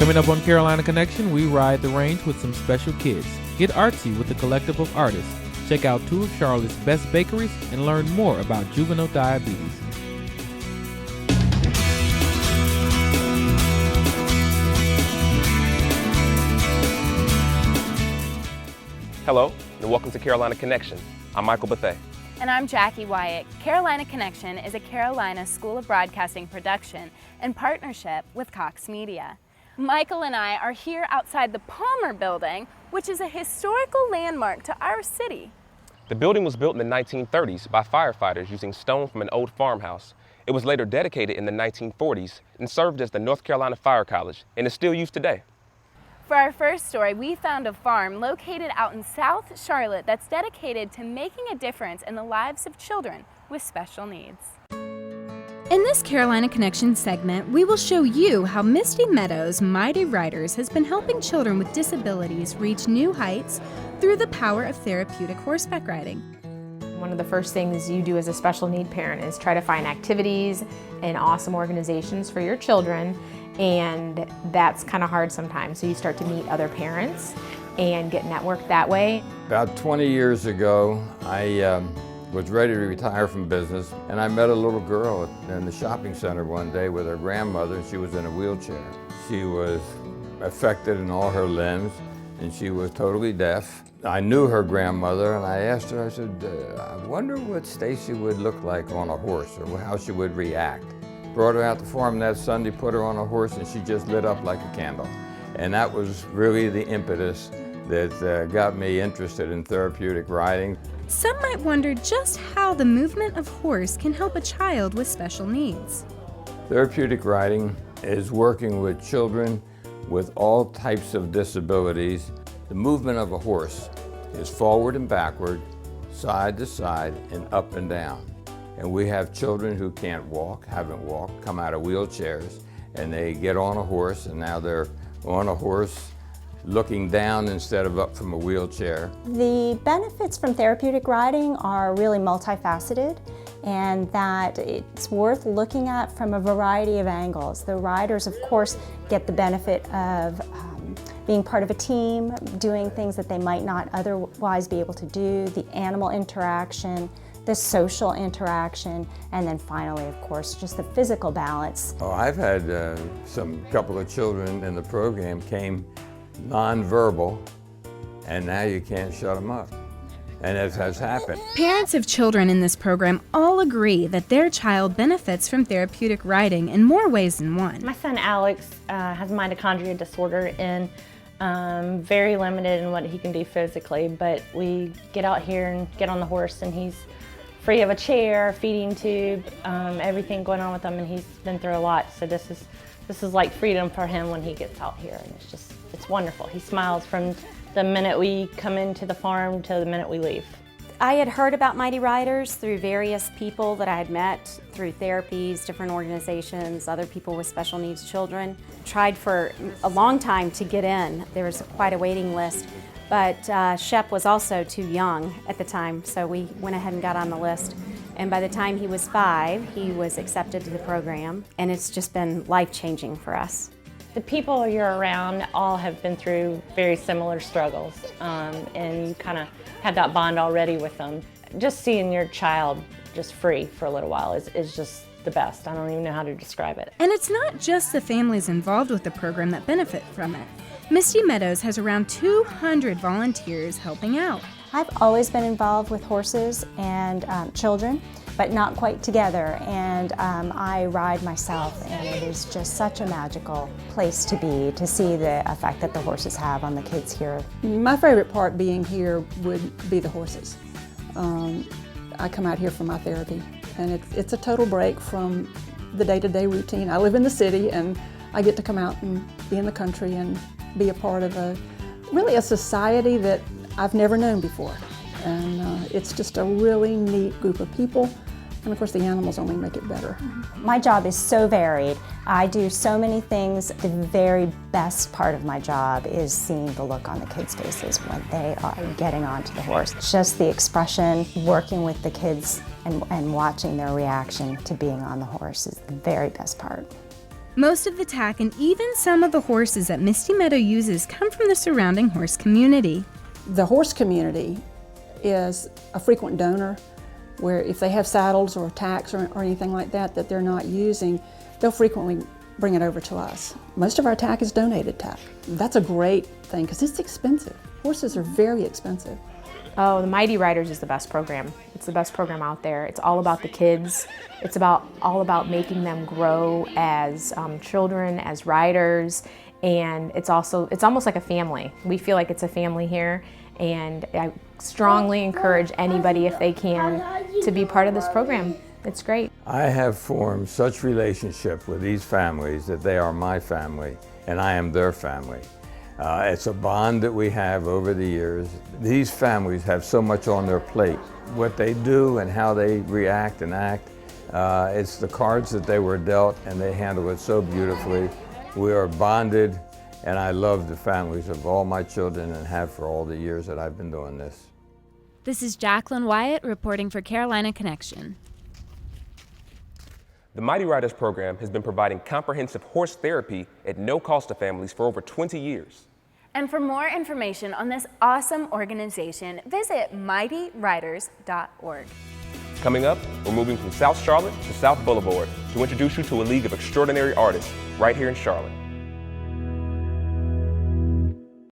Coming up on Carolina Connection, we ride the range with some special kids. Get artsy with a collective of artists. Check out 2 of Charlotte's best bakeries and learn more about juvenile diabetes. Hello, and welcome to Carolina Connection. I'm Michael Bethea. And I'm Jackie Wyatt. Carolina Connection is a Carolina School of Broadcasting production in partnership with Cox Media. Michael and I are here outside the Palmer Building, which is a historical landmark to our city. The building was built in the 1930s by firefighters using stone from an old farmhouse. It was later dedicated in the 1940s and served as the North Carolina Fire College and is still used today. For our first story, we found a farm located out in South Charlotte that's dedicated to making a difference in the lives of children with special needs. In this Carolina Connection segment, we will show you how Misty Meadow Mitey Riders has been helping children with disabilities reach new heights through the power of therapeutic horseback riding. One of the first things you do as a special need parent is try to find activities and awesome organizations for your children, and that's kind of hard sometimes. So you start to meet other parents and get networked that way. About 20 years ago, I was ready to retire from business, and I met a little girl in the shopping center one day with her grandmother, and she was in a wheelchair. She was affected in all her limbs, and she was totally deaf. I knew her grandmother, and I asked her, I said, I wonder what Stacy would look like on a horse, or how she would react. Brought her out to the farm that Sunday, put her on a horse, and she just lit up like a candle. And that was really the impetus that got me interested in therapeutic riding. Some might wonder just how the movement of horse can help a child with special needs. Therapeutic riding is working with children with all types of disabilities. The movement of a horse is forward and backward, side to side, and up and down. And we have children who can't walk, haven't walked, come out of wheelchairs, and they get on a horse, and now they're on a horse looking down instead of up from a wheelchair. The benefits from therapeutic riding are really multifaceted, and that it's worth looking at from a variety of angles. The riders, of course, get the benefit of being part of a team, doing things that they might not otherwise be able to do, the animal interaction, the social interaction, and then finally, of course, just the physical balance. Oh, I've had couple of children in the program came nonverbal, and now you can't shut them up. And it has happened. Parents of children in this program all agree that their child benefits from therapeutic riding in more ways than one. My son Alex has mitochondria disorder and very limited in what he can do physically, but we get out here and get on the horse, and he's free of a chair, feeding tube, everything going on with him, and he's been through a lot. So this is like freedom for him when he gets out here, and it's wonderful. He smiles from the minute we come into the farm to the minute we leave. I had heard about Mitey Riders through various people that I had met through therapies, different organizations, other people with special needs children. Tried for a long time to get in. There was quite a waiting list, but Shep was also too young at the time, so we went ahead and got on the list. And by the time he was 5, he was accepted to the program, and it's just been life-changing for us. The people you're around all have been through very similar struggles, and you kind of have that bond already with them. Just seeing your child just free for a little while is just the best. I don't even know how to describe it. And it's not just the families involved with the program that benefit from it. Misty Meadows has around 200 volunteers helping out. I've always been involved with horses and children, but not quite together, and I ride myself, and it is just such a magical place to be, to see the effect that the horses have on the kids here. My favorite part being here would be the horses. I come out here for my therapy, and it's a total break from the day-to-day routine. I live in the city, and I get to come out and be in the country and be a part of really a society that I've never known before. And it's just a really neat group of people. And of course the animals only make it better. My job is so varied. I do so many things. The very best part of my job is seeing the look on the kids' faces when they are getting onto the horse. Just the expression, working with the kids and watching their reaction to being on the horse is the very best part. Most of the tack and even some of the horses that Misty Meadow uses come from the surrounding horse community. The horse community is a frequent donor, where if they have saddles or tacks or anything like that that they're not using, they'll frequently bring it over to us. Most of our tack is donated tack. That's a great thing because it's expensive. Horses are very expensive. Oh, the Mighty Riders is the best program. It's the best program out there. It's all about the kids. It's all about making them grow as children, as riders, and it's almost like a family. We feel like it's a family here, and I strongly encourage anybody, if they can, to be part of this program. It's great. I have formed such relationship with these families that they are my family, and I am their family. It's a bond that we have over the years. These families have so much on their plate. What they do and how they react and act, it's the cards that they were dealt, and they handle it so beautifully. We are bonded, and I love the families of all my children and have for all the years that I've been doing this. This is Jacqueline Wyatt reporting for Carolina Connection. The Mighty Riders program has been providing comprehensive horse therapy at no cost to families for over 20 years. And for more information on this awesome organization, visit mightyriders.org. Coming up, we're moving from South Charlotte to South Boulevard to introduce you to a league of extraordinary artists right here in Charlotte.